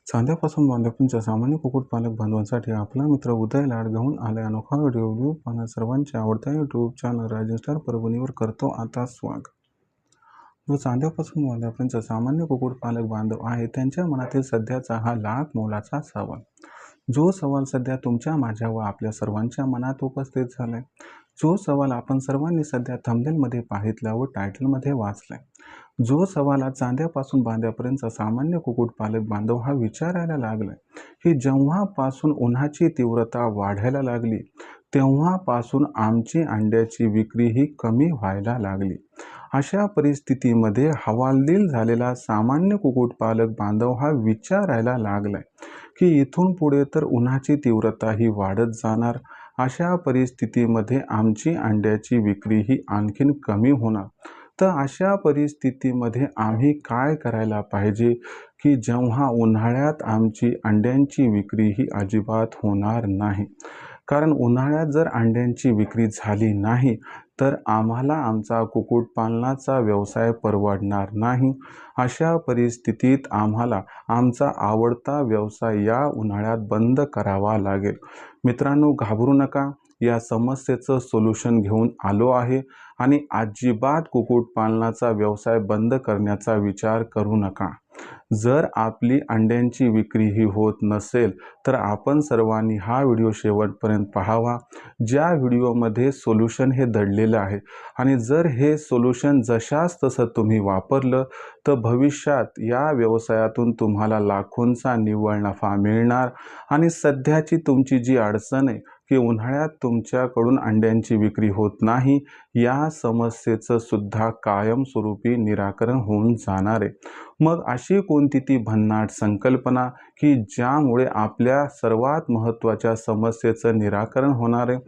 चांद्यापासून बांधापर्यंतच्या सामान्य कुक्कुटपालक बांधवांसाठी आपला मित्र उदय लाड घेऊन आलाय अनोखा व्हिडिओ पाहणं सर्वांच्या आवडत्या यूट्यूब चॅनल रायझिंग स्टार परभणीवर करतो आता स्वागत। जो चांद्यापासून बांधापर्यंतचा सामान्य कुक्कुटपालक बांधव आहे त्यांच्या मनातील सध्याचा हा लाख मोलाचा सवाल, जो सवाल सध्या तुमच्या माझ्या व आपल्या सर्वांच्या मनात उपस्थित झालाय, जो सवाल आपण सर्वांनी सध्या थंबनेलमध्ये पाहितला व टायटलमध्ये वाचलाय, जो सवाल आज चांद्यापासून बांध्यापर्यंतचा सामान्य कुक्कुटपालक बांधव हा विचारायला लागलाय की जेव्हापासून उन्हाची तीव्रता वाढायला लागली तेव्हापासून आमची अंड्याची विक्री ही कमी व्हायला लागली। अशा परिस्थितीमध्ये हवालदिल झालेला सामान्य कुक्कुटपालक बांधव हा विचारायला लागलाय की इथून पुढे तर उन्हाची तीव्रता ही वाढत जाणार, अशा परिस्थितीमध्ये आमची अंड्याची विक्री ही आणखीन कमी होणार। तर अशा परिस्थितीमध्ये आम्ही काय करायला पाहिजे की जेव्हा उन्हाळ्यात आमची अंड्यांची विक्री ही अजिबात होणार नाही, कारण उन्हाळ्यात जर अंड्यांची विक्री झाली नाही तर आम्हाला आमचा कुक्कुटपालनाचा व्यवसाय परवडणार नाही। अशा परिस्थितीत आम्हाला आमचा आवडता व्यवसाय या उन्हाळ्यात बंद करावा लागेल। मित्रांनो, घाबरू नका, या समस्येचं सोल्युशन घेऊन आलो आहे आणि अजिबात कुक्कुटपालनाचा व्यवसाय बंद करण्याचा विचार करू नका। जर आपली अंड्यांची विक्री ही होत नसेल तर आपण सर्वांनी हा व्हिडिओ शेवटपर्यंत पाहावा। ज्या व्हिडिओमध्ये सोल्युशन हे दडलेलं आहे आणि जर हे सोल्युशन जशास तसं तुम्ही वापरलं तर भविष्यात या व्यवसायातून तुम्हाला लाखोंचा निव्वळ नफा मिळणार आणि सध्याची तुमची जी अडचण आहे की उन्हाळ्यात तुमच्याकडून अंड्यांची विक्री होत नाही, या समस्येचं सुद्धा कायमस्वरूपी निराकरण होऊन जाणार आहे। मग अशी कोणती ती भन्नाट संकल्पना की ज्यामुळे आपल्या सर्वात महत्त्वाच्या समस्येचं निराकरण होणार आहे?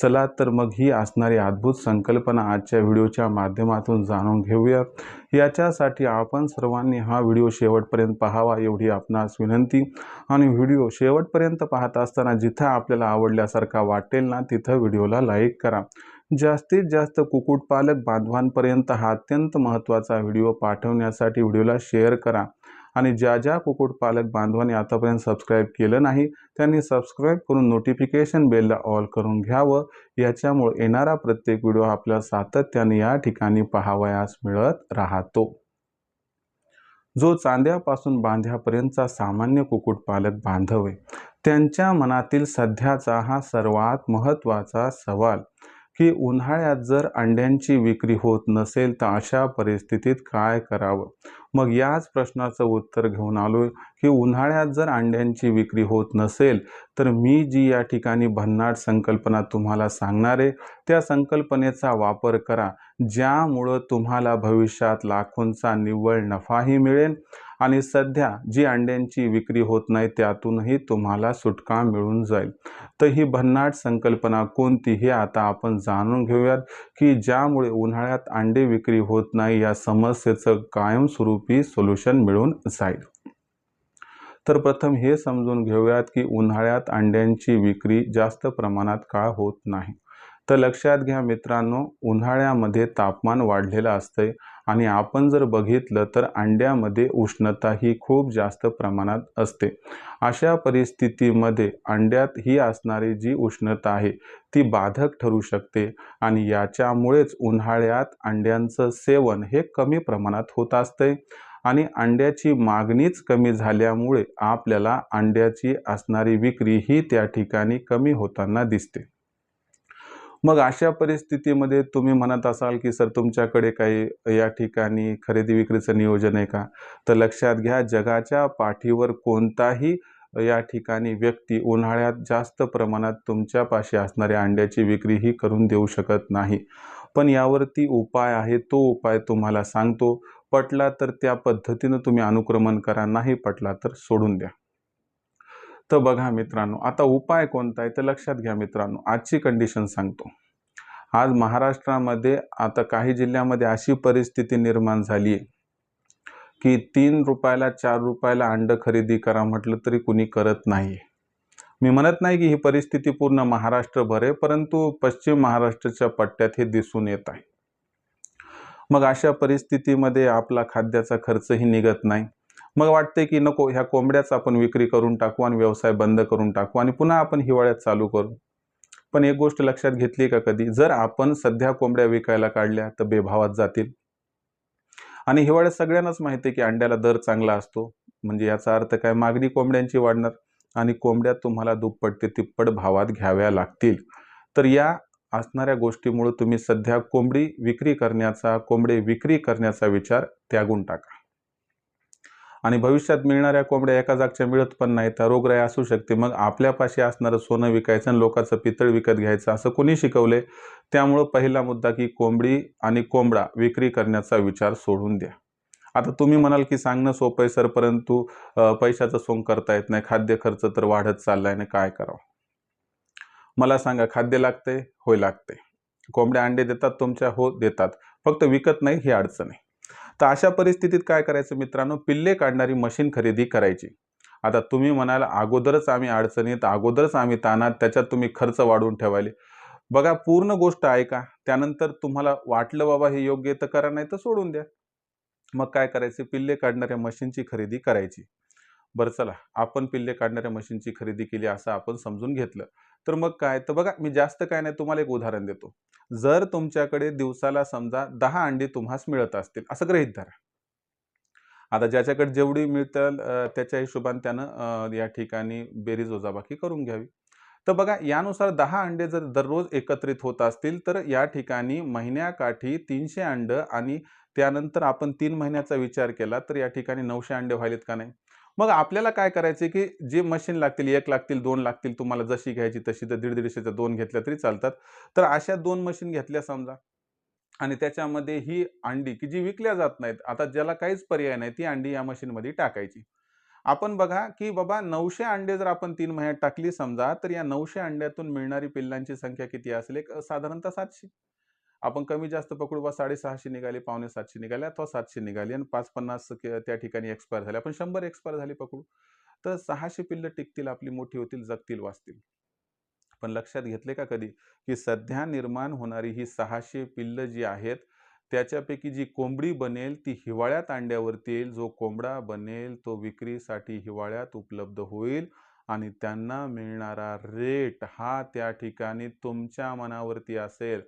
चला तर मग ही असणारी अद्भुत संकल्पना आजच्या व्हिडिओच्या माध्यमातून जाणून घेऊयात। याच्यासाठी आपण सर्वांनी हा व्हिडिओ शेवटपर्यंत पाहावा एवढी आपणास विनंती। आणि व्हिडिओ शेवटपर्यंत पाहत असताना जिथं आपल्याला आवडल्यासारखा वाटेल ना तिथं व्हिडिओला लाईक करा। जास्तीत जास्त कुक्कुटपालक बांधवांपर्यंत हा अत्यंत महत्त्वाचा व्हिडिओ पाठवण्यासाठी व्हिडिओला शेअर करा आणि ज्या कुक्कुटपालक बांधवांनी आतापर्यंत सबस्क्राईब केलं नाही त्यांनी सबस्क्राईब करून नोटिफिकेशन बेलला ऑल करून घ्यावं। याच्यामुळे येणारा प्रत्येक व्हिडिओ आपल्याला सातत्याने या ठिकाणी पाहावयास मिळत राहतो। जो चांद्यापासून बांध्यापर्यंतचा सामान्य कुक्कुटपालक बांधव आहे त्यांच्या मनातील सध्याचा हा सर्वात महत्त्वाचा सवाल की उन्हाळ्यात जर अंड्यांची विक्री होत नसेल तर अशा परिस्थितीत काय करावं। मग याच प्रश्नाचं उत्तर घेऊन आलोय की उन्हाळ्यात जर अंड्यांची विक्री होत नसेल तर मी जी या ठिकाणी भन्नाट संकल्पना तुम्हाला सांगणार आहे त्या संकल्पनेचा वापर करा, ज्यामुळं तुम्हाला भविष्यात लाखोंचा निव्वळ नफाही मिळेल आणि सध्या जी अंड्यांची विक्री होत नाही त्यातूनही तुम्हाला सुटका मिळून जाईल। तर ही भन्नाट संकल्पना कोणती हे आता आपण जाणून घेऊयात की ज्यामुळे उन्हाळ्यात अंडे विक्री होत नाही या समस्येचं कायमस्वरूपी सोल्युशन मिळून जाईल। तर प्रथम हे समजून घेऊयात की उन्हाळ्यात अंड्यांची विक्री जास्त प्रमाणात का होत नाही। तर लक्षात घ्या मित्रांनो, उन्हाळ्यामध्ये तापमान वाढलेलं असतंय आणि आपण जर बघितलं तर अंड्यामध्ये उष्णता ही खूप जास्त प्रमाणात असते। अशा परिस्थितीमध्ये अंड्यात ही असणारी जी उष्णता आहे ती बाधक ठरू शकते आणि याच्यामुळेच उन्हाळ्यात अंड्यांचं सेवन हे कमी प्रमाणात होत असते आणि अंड्याची मागणीच कमी झाल्यामुळे आपल्याला अंड्याची असणारी विक्री ही त्या ठिकाणी कमी होताना दिसते। मग अशा परिस्थितीमध्ये तुम्ही म्हणत असाल की सर तुमच्याकडे काही या ठिकाणी खरेदी विक्रीचं नियोजन आहे का? तर लक्षात घ्या, जगाच्या पाठीवर कोणताही या ठिकाणी व्यक्ती उन्हाळ्यात जास्त प्रमाणात तुमच्यापाशी असणाऱ्या अंड्याची विक्री ही करून देऊ शकत नाही। पण यावरती उपाय आहे, तो उपाय तुम्हाला सांगतो। पटला तर त्या पद्धतीनं तुम्ही अनुक्रमण करा, नाही पटला तर सोडून द्या। तर बघा मित्रांनो, आता उपाय कोणता आहे तर लक्षात घ्या मित्रांनो, आजची कंडिशन सांगतो। आज महाराष्ट्रामध्ये आता काही जिल्ह्यामध्ये अशी परिस्थिती निर्माण झाली आहे की 3 रुपयाला 4 रुपयाला अंड खरेदी करा म्हटलं तरी कुणी करत नाही। मी म्हणत नाही की ही परिस्थिती पूर्ण महाराष्ट्रभर आहे, परंतु पश्चिम महाराष्ट्राच्या पट्ट्यात हे दिसून येत आहे। मग अशा परिस्थितीमध्ये आपला खाद्याचा खर्चही निघत नाही। मग वाटते की नको, ह्या कोंबड्याच आपण विक्री करून टाकू आणि व्यवसाय बंद करून टाकू आणि पुन्हा आपण हिवाळ्यात चालू करू. पण एक गोष्ट लक्षात घेतली का कधी, जर आपण सध्या कोंबड्या विकायला काढल्या तर बेभावात जातील. आणि हिवाळ्यात सगळ्यांनाच माहिती आहे की अंड्याला दर चांगला असतो. म्हणजे याचा अर्थ काय, मागणी कोंबड्यांची वाढणार आणि कोंबड्या तुम्हाला दुप्पट ते तिप्पट भावात घ्याव्या लागतील. तर या असणाऱ्या गोष्टीमुळे तुम्ही सध्या कोंबडी विक्री करण्याचा विचार त्यागून टाका. आणि भविष्यात मिळणाऱ्या कोंबड्या एका जागच्या मिळत पण नाही, तर रोगराई असू शकते. मग आपल्यापाशी असणारं सोनं विकायचं आणि लोकांचं पितळ विकत घ्यायचं असं कोणी शिकवले? त्यामुळं पहिला मुद्दा की कोंबडी आणि कोंबडा विक्री करण्याचा विचार सोडून द्या. आता तुम्ही म्हणाल की सांगणं सोपं आहे सर, परंतु पैशाचं सोंग करता येत नाही, खाद्य खर्च तर वाढत चाललाय ना, काय करावं? मला सांगा, खाद्य लागतंय? होय लागतंय. कोंबड्या अंडे देतात तुमच्या? हो देतात. फक्त विकत नाही, ही अडचण आहे. तर अशा परिस्थितीत काय करायचं मित्रांनो, पिल्ले काढणारी मशीन खरेदी करायची. आता तुम्ही म्हणाल अगोदरच आम्ही अडचणीत, अगोदरच आम्ही ताणात, त्याच्यात तुम्ही खर्च वाढवून ठेवायले. बघा, पूर्ण गोष्ट ऐका. त्यानंतर तुम्हाला वाटलं बाबा हे योग्य आहे तर करा, नाही तर सोडून द्या. मग काय करायचे, पिल्ले काढणाऱ्या मशीनची खरेदी करायची. बरं चला, आपण पिल्ले काढणाऱ्या मशीनची खरेदी केली असं आपण समजून घेतलं. तर मग काय, तर बघा मी जास्त काय नाही, तुम्हाला एक उदाहरण देतो. जर तुमच्याकडे दिवसाला समजा 10 अंडी तुम्हास मिळत असतील, असं गृहीत धरा. आता ज्याच्याकडे जेवढी मिळतील त्याच्या हिशोबाने त्यानं या ठिकाणी बेरीज वजाबाकी करून घ्यावी. तर बघा, यानुसार 10 अंडे जर दररोज एकत्रित होत असतील, तर या ठिकाणी महिन्याकाठी 300 अंडं आणि त्यानंतर आपण 3 महिन्याचा विचार केला, तर या ठिकाणी 900 अंडे व्हायलेत का नाही? मग आपल्याला काय करायचे, की जे मशीन लागतील, 1 लागतील, 2 लागतील, तुम्हाला जशी घ्यायची तशी, तर 150-150च्या 2 घेतल्या तरी चालतात. तर अशा 2 मशीन घेतल्या समजा आणि त्याच्यामध्ये ही अंडी की जी विकल्या जात नाहीत, आता ज्याला काहीच पर्याय नाही, ती अंडी या मशीनमध्ये टाकायची. आपण बघा, की बाबा 900 अंडे जर आपण 3 महिन्यात टाकली समजा, तर या 900 अंड्यातून मिळणारी पिल्लांची संख्या किती असेल? एक साधारणतः 700. आपण कमी जास्त पकडू बा, 650 निघाली, पावणे 700 निघाले अथवा 700 निघाली आणि 550 त्या ठिकाणी एक्सपायर झाले. आपण 100 एक्सपायर झाले पकडू. तर 600 पिल्लं टिकतील, आपली मोठी होतील, जगतील, वाचतील. पण लक्षात घेतले का कधी, की सध्या निर्माण होणारी ही 600 पिल्लं जी आहेत, त्याच्यापैकी जी कोंबडी बनेल ती हिवाळ्यात अंड्यावरती येईल. जो कोंबडा बनेल तो विक्रीसाठी हिवाळ्यात उपलब्ध होईल आणि त्यांना मिळणारा रेट हा त्या ठिकाणी तुमच्या मनावरती असेल.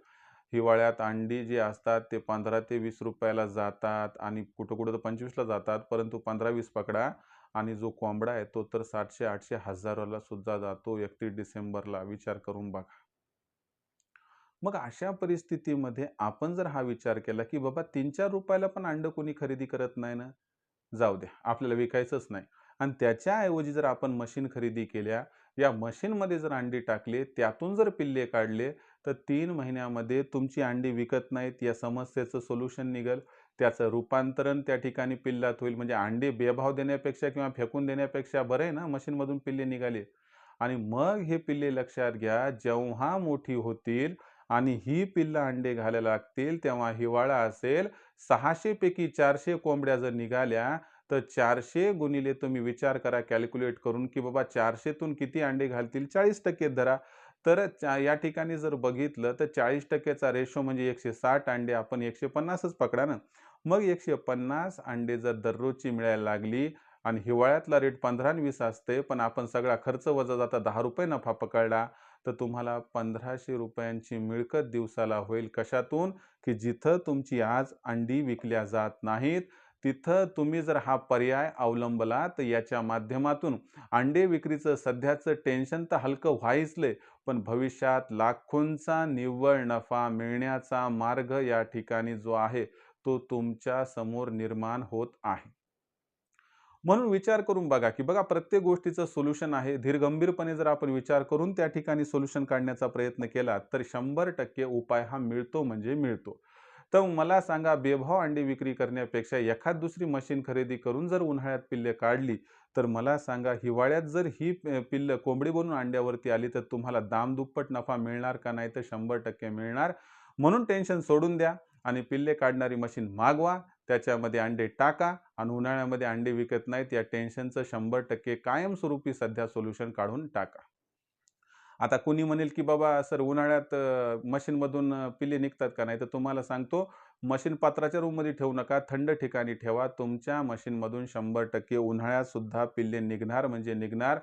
हिवाळ्यात अंडी जी असतात ते 15 ते 20 रुपयाला जातात आणि कुठं-कुठं तर 25 ला जातात, परंतु 15-20 पकडा. आणि जो कोंबडा आहे तो तर 700-800 हजाराला सुद्धा जातो 31 डिसेंबरला. विचार करून बघा. मग अशा परिस्थितीमध्ये आपण जर हा विचार केला, की बाबा 3-4 रुपयाला पण अंड कोणी खरेदी करत नाही ना, जाऊ द्या, आपल्याला विकायचंच नाही. आणि त्याच्याऐवजी जर आपण मशीन खरेदी केल्या, या मशीनमध्ये जर अंडी टाकले, त्यातून जर पिल्ले काढले, तर 3 महिन्यामध्ये तुमची अंडी विकत नाहीत, या समस्येचं सोल्युशन निघेल. त्याचं रूपांतरण त्या ठिकाणी पिल्लात होईल. म्हणजे अंडे बेभाव देण्यापेक्षा किंवा फेकून देण्यापेक्षा बरं आहे ना, मशीनमधून पिल्ले निघाले. आणि मग हे पिल्ले लक्षात घ्या, जेव्हा मोठी होतील आणि ही पिल्लं अंडे घालायला लागतील, तेव्हा हिवाळा असेल. 600 पैकी 400 कोंबड्या जर निघाल्या, तर 400 गुणिले तुम्ही विचार करा कॅल्क्युलेट करून, की बाबा 400 तून किती अंडे घालतील? 40% धरा. तर या ठिकाणी जर बघितलं, तर 40% चा रेशो म्हणजे 160 अंडे, आपण 150च पकडा ना. मग 150 अंडे जर दररोजची मिळायला लागली आणि हिवाळ्यातला रेट 15 आणि 20 असते, पण आपण सगळा खर्च वजा जाता ₹10 नफा पकडला, तर तुम्हाला ₹1500 मिळकत दिवसाला होईल. कशातून? की जिथं तुमची आज अंडी विकल्या जात नाहीत, तिथं तुम्ही जर हा पर्याय अवलंबला, तर याच्या माध्यमातून अंडे विक्रीचं सध्याचं टेन्शन तर हलकं व्हायचंय, पण भविष्यात लाखोंचा निव्वळ नफा मिळण्याचा मार्ग या ठिकाणी जो आहे, तो तुमच्या समोर निर्माण होत आहे. म्हणून विचार करून बघा, की बघा प्रत्येक गोष्टीचं सोल्युशन आहे. धीरगंभीरपणे जर आपण विचार करून त्या ठिकाणी सोल्युशन काढण्याचा प्रयत्न केला, तर 100% उपाय हा मिळतो म्हणजे मिळतो. तर मला सांगा, बेभाव अंडी विक्री करण्यापेक्षा एखाद दुसरी मशीन खरेदी करून जर उन्हाळ्यात पिल्ले काढली, तर मला सांगा हिवाळ्यात जर ही पिल्लं कोंबडी बनून अंड्यावरती आली, तर तुम्हाला दामदुप्पट नफा मिळणार का? नाही तर 100% मिळणार. म्हणून टेन्शन सोडून द्या आणि पिल्ले काढणारी मशीन मागवा. त्याच्यामध्ये अंडे टाका आणि उन्हाळ्यामध्ये अंडे विकत नाहीत, या टेन्शनचं 100% कायमस्वरूपी सध्या सोल्युशन काढून टाका. आता कोणी म्हणेल, की "बाबा सर, उन्हाळ्यात मशीनमधून पिल्ले निघतात का?" नाही तर तुम्हाला सांगतो, मशीन पात्राच्या रूममध्ये ठेवू नका, थंड ठिकाणी ठेवा. तुमच्या मशीनमधून 100% उन्हाळ्यातसुद्धा पिल्ले निघणार म्हणजे निघणार.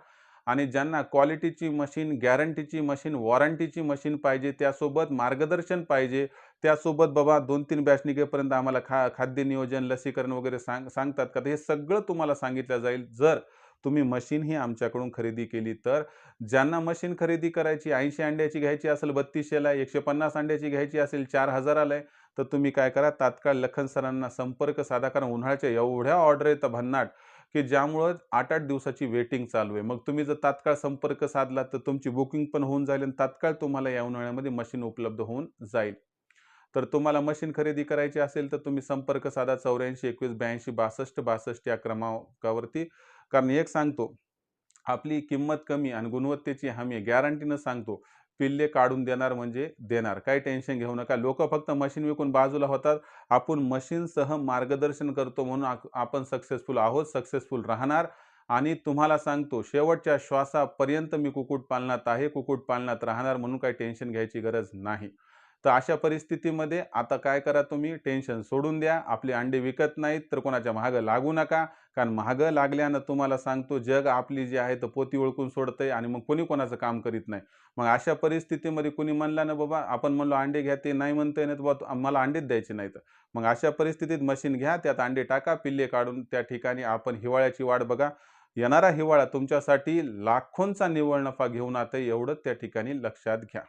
आणि ज्यांना क्वालिटीची मशीन, गॅरंटीची मशीन, वॉरंटीची मशीन पाहिजे, त्यासोबत मार्गदर्शन पाहिजे, त्यासोबत बाबा 2-3 बॅच निघेपर्यंत आम्हाला खाद्य नियोजन, लसीकरण वगैरे सांगतात का? तर हे सगळं तुम्हाला सांगितलं जाईल, जर तुम्ही मशीन ही आमच्याकडून खरेदी केली तर. ज्यांना मशीन खरेदी करायची 80 अंड्याची घ्यायची असेल 3200ला, 150 अंड्याची घ्यायची असेल 4000ला आहे, तर तुम्ही काय करा, तात्काळ लखन सरांना संपर्क साधा. कारण उन्हाळ्याच्या एवढ्या ऑर्डर येतात भन्नाट, की ज्यामुळं 8-8 दिवसाची वेटिंग चालू आहे. मग तुम्ही जर तात्काळ संपर्क साधला तर तुमची बुकिंग पण होऊन जाईल आणि तात्काळ तुम्हाला या उन्हाळ्यामध्ये मशीन उपलब्ध होऊन जाईल. तर तुम्हाला मशीन खरेदी करायची असेल तर तुम्ही संपर्क साधा 84 21 82 62 62 या क्रमांकावरती. कारण एक सांगतो, आपली किंमत कमी आणि गुणवत्तेची हमी गॅरंटीनं सांगतो. पिल्ले काढून देणार म्हणजे देणार. काही टेन्शन घेऊ नका. लोकं फक्त मशीन विकून बाजूला होतात. आपण मशीनसह मार्गदर्शन करतो म्हणून आपण सक्सेसफुल आहोत, सक्सेसफुल राहणार. आणि तुम्हाला सांगतो, शेवटच्या श्वासापर्यंत मी कुक्कुटपालनात आहे, कुक्कुटपालनात राहणार, म्हणून काही टेन्शन घ्यायची गरज नाही. तर अशा परिस्थितीमध्ये आता काय करा, तुम्ही टेन्शन सोडून द्या. आपली अंडी विकत नाहीत तर कोणाच्या मागं लागू नका. कारण मागं लागल्यानं तुम्हाला सांगतो, जग आपली जी आहे तर पोती ओळखून सोडतंय आणि मग कोणी कोणाचं काम करीत नाही. मग अशा परिस्थितीमध्ये कुणी म्हणला ना बाबा, आपण म्हणलो अंडे घ्या, ते नाही म्हणतंय ना, बाबा मला अंडेच द्यायचे नाहीत. मग अशा परिस्थितीत मशीन घ्या, त्यात अंडे टाका, पिल्ले काढून त्या ठिकाणी आपण हिवाळ्याची वाट बघा. येणारा हिवाळा तुमच्यासाठी लाखोंचा निव्वळ नफा घेऊन आता, एवढंच त्या ठिकाणी लक्षात घ्या.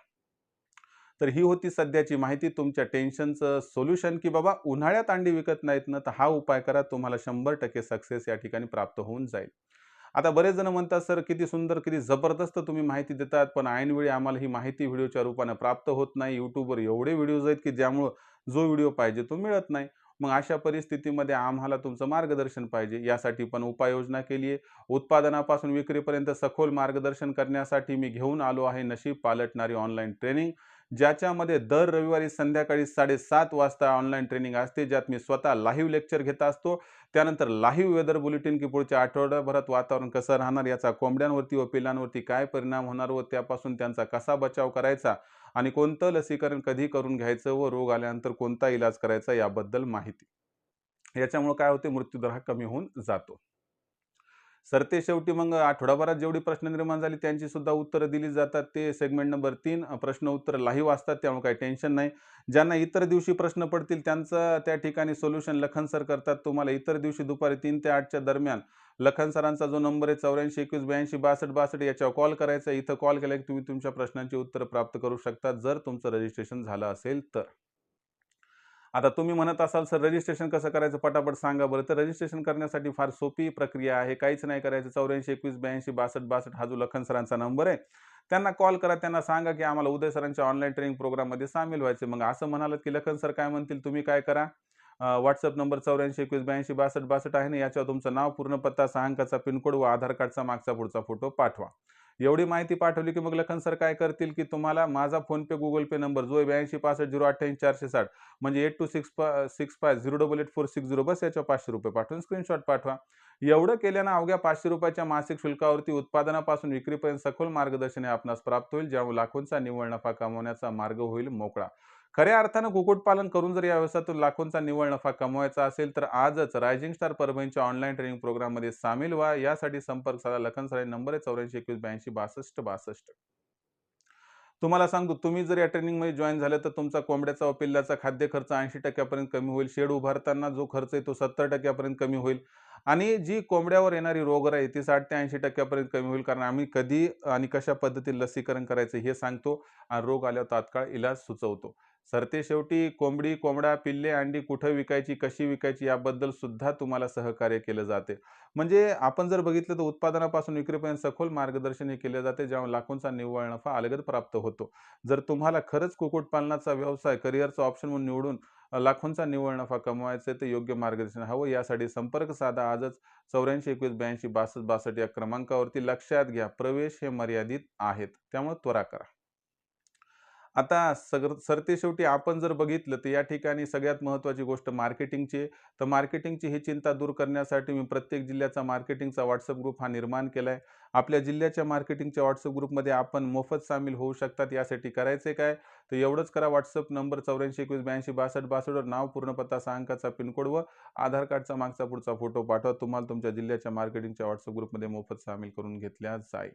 तर ही होती सध्याची माहिती, तुमच्या टेन्शनचं सोल्युशन, की बाबा उन्हाळ्यात अंडी विकत नाहीत ना, तर हा उपाय करा. तुम्हाला 100% सक्सेस या ठिकाणी प्राप्त होऊन जाईल. आता बरेच जण म्हणतात, "सर किती सुंदर, किती जबरदस्त तुम्ही माहिती देतात, पण ऐनवेळी आम्हाला ही माहिती व्हिडिओच्या रूपाने प्राप्त होत नाही. YouTubeवर एवढे व्हिडिओज आहेत, की ज्यामुळं जो व्हिडिओ पाहिजे तो मिळत नाही." मग अशा परिस्थितीमध्ये आम्हाला तुमचं मार्गदर्शन पाहिजे. यासाठी पण उपाययोजना केली आहे. उत्पादनापासून विक्रीपर्यंत सखोल मार्गदर्शन करण्यासाठी मी घेऊन आलो आहे नशीब पालटणारी ऑनलाईन ट्रेनिंग. ज्याच्यामध्ये दर रविवारी संध्याकाळी 7:30 वाजता ऑनलाईन ट्रेनिंग असते, ज्यात मी स्वतः लाईव्ह लेक्चर घेत असतो. त्यानंतर लाईव्ह वेदर बुलेटिन, की पुढच्या आठवड्याभरात वातावरण कसं राहणार, याचा कोंबड्यांवरती व पिल्लांवरती काय परिणाम होणार व त्यापासून त्यांचा कसा बचाव करायचा आणि कोणतं लसीकरण कधी करून घ्यायचं व रोग आल्यानंतर कोणता इलाज करायचा याबद्दल माहिती. याच्यामुळे काय होते, मृत्यूदर हा कमी होऊन जातो. सरतेशेवटी मग आठवडाभरात जेवढी प्रश्न निर्माण झाली त्यांची सुद्धा उत्तरं दिली जातात. ते सेगमेंट नंबर 3 प्रश्न उत्तर लाईव्ह असतात, त्यामुळे काही टेन्शन नाही. ज्यांना इतर दिवशी प्रश्न पडतील त्यांचं त्या ठिकाणी सोल्युशन लखन सर करतात. तुम्हाला इतर दिवशी दुपारी 3 ते 8च्या दरम्यान लखन सरांचा जो नंबर आहे 84 21 82 62 62 याच्यावर कॉल करायचा. इथं कॉल केला की तुम्ही तुमच्या प्रश्नांची उत्तरं प्राप्त करू शकता, जर तुमचं रजिस्ट्रेशन झालं असेल तर. आता तुम्ही म्हणत असाल, "सर रजिस्ट्रेशन कसं करायचं पटापट सांगा बरं." तर रजिस्ट्रेशन करण्यासाठी फार सोपी प्रक्रिया आहे. काहीच नाही करायचं. 84 21 82 62 62 हा जो लखन सरांचा नंबर आहे. त्यांना कॉल करा. त्यांना सांगा, की आम्हाला उदय सरांच्या ऑनलाईन ट्रेनिंग प्रोग्राममध्ये सामील व्हायचं. मग असं म्हणालात, की लखन सर काय म्हणतील, तुम्ही काय करा, WhatsApp नंबर 84 21 82 62 62 आहे ना, याच्यावर तुमचं नाव, पूर्ण पत्ता, 6 अंकाचा पिनकोड व आधार कार्डचा मागचा पुढचा फोटो पाठवा. एवढी माहिती पाठवली, की मग लखन सर काय करतील, की तुम्हाला माझा फोनपे, गुगल पे नंबर जो आहे 82 65 088 460, म्हणजे 8265 बस याच्यावर ₹500 पाठवून स्क्रीनशॉट पाठवा. एवढं केल्यानं अवघ्या ₹500च्या मासिक शुल्कावरती उत्पादनापासून विक्रीपर्यंत सखोल मार्गदर्शन हे आपणास प्राप्त होईल, ज्यामुळे लाखोंचा निव्वळ नफा कमवण्याचा मार्ग होईल मोकळा. खऱ्या अर्थानं कुक्कुटपालन करून जर या व्यवसायातून लाखोंचा निव्वळ नफा कमवायचा असेल तर आजच रायझिंग स्टार परभणीच्या ऑनलाईन ट्रेनिंग प्रोग्राममध्ये सामील व्हा. यासाठी संपर्क साधा. लखन सर नंबर आहे 84 21 82 62 62. तुम्हाला सांगतो, तुम्ही जर या ट्रेनिंगमध्ये जॉइन झाले तर तुमचा कोंबड्याचा व पिल्लाचा खाद्य खर्च 80% पर्यंत कमी होईल. शेड उभारताना जो खर्च आहे तो 70% पर्यंत कमी होईल आणि जी कोंबड्यावर येणारी रोगराई ती 60 ते 80% पर्यंत कमी होईल. कारण आम्ही कधी आणि कशा पद्धतीने लसीकरण करायचं हे सांगतो आणि रोग आल्यावर तात्काळ इलाज सुचवतो. सरतेशेवटी कोंबडी, कोंबडा, पिल्ले, अंडी कुठं विकायची, कशी विकायची याबद्दल सुद्धा तुम्हाला सहकार्य केलं जाते. म्हणजे आपण जर बघितलं तर उत्पादनापासून विक्रीपर्यंत सखोल मार्गदर्शन हे केले जाते, ज्यामुळे लाखोंचा निव्वळ नफा अलगद प्राप्त होतो. जर तुम्हाला खरंच कुक्कुटपालनाचा व्यवसाय करिअरचा ऑप्शन म्हणून निवडून लाखोंचा निव्वळ नफा कमवायचा आहे, तर योग्य मार्गदर्शन हवं. यासाठी संपर्क साधा आजच 84 21 82 62 62 या क्रमांकावरती. लक्षात घ्या, प्रवेश हे मर्यादित आहेत, त्यामुळे त्वरा करा. आता सरतेशेवटी आपण जर बघितलं तर या ठिकाणी सगळ्यात महत्त्वाची गोष्ट मार्केटिंगची आहे. तर मार्केटिंगची ही चिंता दूर करण्यासाठी मी प्रत्येक जिल्ह्याचा मार्केटिंगचा WhatsApp ग्रुप हा निर्माण केला आहे. आपल्या जिल्ह्याच्या मार्केटिंगच्या WhatsApp ग्रुपमध्ये आपण मोफत सामील होऊ शकतात. यासाठी करायचे काय? तर एवढंच करा. WhatsApp नंबर 84 21 82 62 वर नाव, पूर्ण पत्ता, 6 अंकाचा पिनकोड व आधार कार्डचा मागचा पुढचा फोटो पाठवा. तुम्हाला तुमच्या जिल्ह्याच्या मार्केटिंगच्या WhatsApp ग्रुपमध्ये मोफत सामील करून घेतल्या जाईल.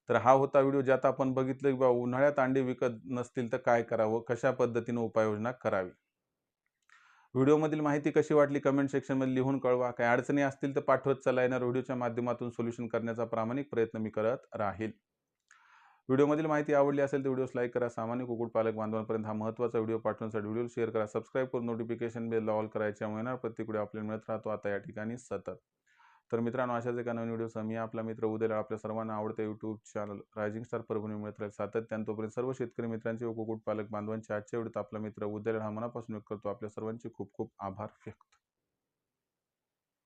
तर हा होता व्हिडिओ, ज्यात आपण बघितलं की बाबा उन्हाळ्यात अंडे विकत नसतील तर काय करावं, कशा पद्धतीने उपाययोजना करावी. व्हिडिओमधील माहिती कशी वाटली कमेंट सेक्शनमध्ये लिहून कळवा. काही अडचणी असतील तर पाठवत चला. येणाऱ्या व्हिडिओच्या माध्यमातून सोल्युशन करण्याचा प्रामाणिक प्रयत्न मी करत राहील. व्हिडिओमधील माहिती आवडली असेल तर व्हिडिओस लाईक करा. सामान्य कुक्कुटपालक बांधवांपर्यंत हा महत्त्वाचा व्हिडिओ पाठवण्यासाठी व्हिडिओ शेअर करा. सबस्क्राईब करून नोटिफिकेशन बेल ऑल करायच्यामुळे येणार प्रत्येक व्हिडिओ आपल्याला मिळत राहतो आता या ठिकाणी सतत. तर मित्रांनो, अशाच एका नवीन व्हिडिओसह मी आपला मित्र उदयला आपल्या सर्वांना आवडतं YouTube channel rising star Parbhani मिळत राहील सातत्याने. तोपर्यंत सर्व शेतकरी मित्रांचे व कुक्कुटपालक बांधवांचे आजच्या व्हिडिओत आपला मित्र उदयला हा मनापासून व्यक्त करतो. आपल्या सर्वांचे खूप खूप आभार व्यक्त